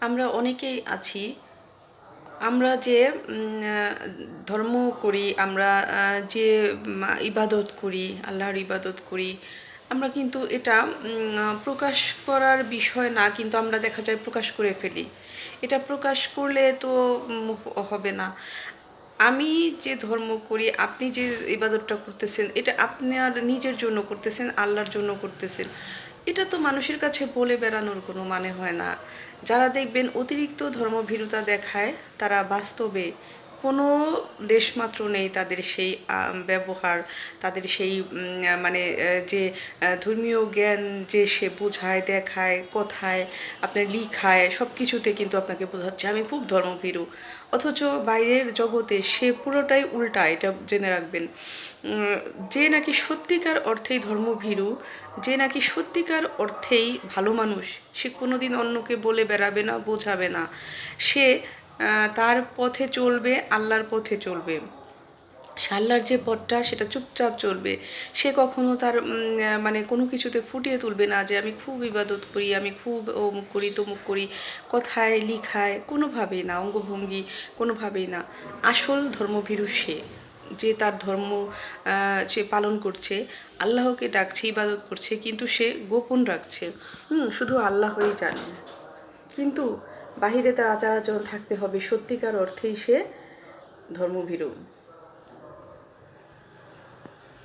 আমরা অনেকেই আছি, আমরা যে ধর্ম করি, আমরা যে ইবাদত করি, আল্লাহর ইবাদত করি, আমরা কিন্তু এটা প্রকাশ করার বিষয় না, কিন্তু আমরা দেখা যায় প্রকাশ করে ফেলি। এটা প্রকাশ করলে তো হবে না। আমি যে ধর্ম করি, আপনি যে ইবাদতটা করতেছেন, এটা আপনার নিজের জন্য করতেছেন, আল্লাহর জন্য করতেছেন। এটা তো মানুষের কাছে বলে বেড়ানোর কোনো মানে হয় না। যারা দেখবেন অতিরিক্ত ধর্মভীরুতা দেখায়, তারা বাস্তবে কোনো লেশমাত্র নেই তাদের সেই ব্যবহার, তাদের সেই মানে যে ধর্মীয় জ্ঞান যে সে বোঝায়, দেখায়, কথায়, আপনার লিখায়, সব কিছুতে কিন্তু আপনাকে বোঝাচ্ছে আমি খুব ধর্মভীরু। অথচ বাইরের জগতে সে পুরোটাই উল্টা, এটা জেনে রাখবেন। যে নাকি সত্যিকার অর্থেই ধর্মভীরু, যে নাকি সত্যিকার অর্থেই ভালো মানুষ, সে কোনোদিন অন্যকে বলে বেড়াবে না, বোঝাবে না। সে তার পথে চলবে, আল্লাহর পথে চলবে। আল্লাহর যে পথটা, সেটা চুপচাপ চলবে। সে কখনো তার মানে কোনো কিছুতে ফুটিয়ে তুলবে না যে আমি খুব ইবাদত করি, আমি খুব অমুক করি, তমুক করি। কথায়, লিখায় কোনোভাবেই না, অঙ্গভঙ্গি কোনোভাবেই না। আসল ধর্মভীরু সে, যে তার ধর্ম সে পালন করছে, আল্লাহকে ডাকছে, ইবাদত করছে, কিন্তু সে গোপন রাখছে। শুধু আল্লাহই জানেন। কিন্তু বাহিরে তার আচার আচরণ থাকতে হবে সত্যিকার অর্থেই সে ধর্মভীরু।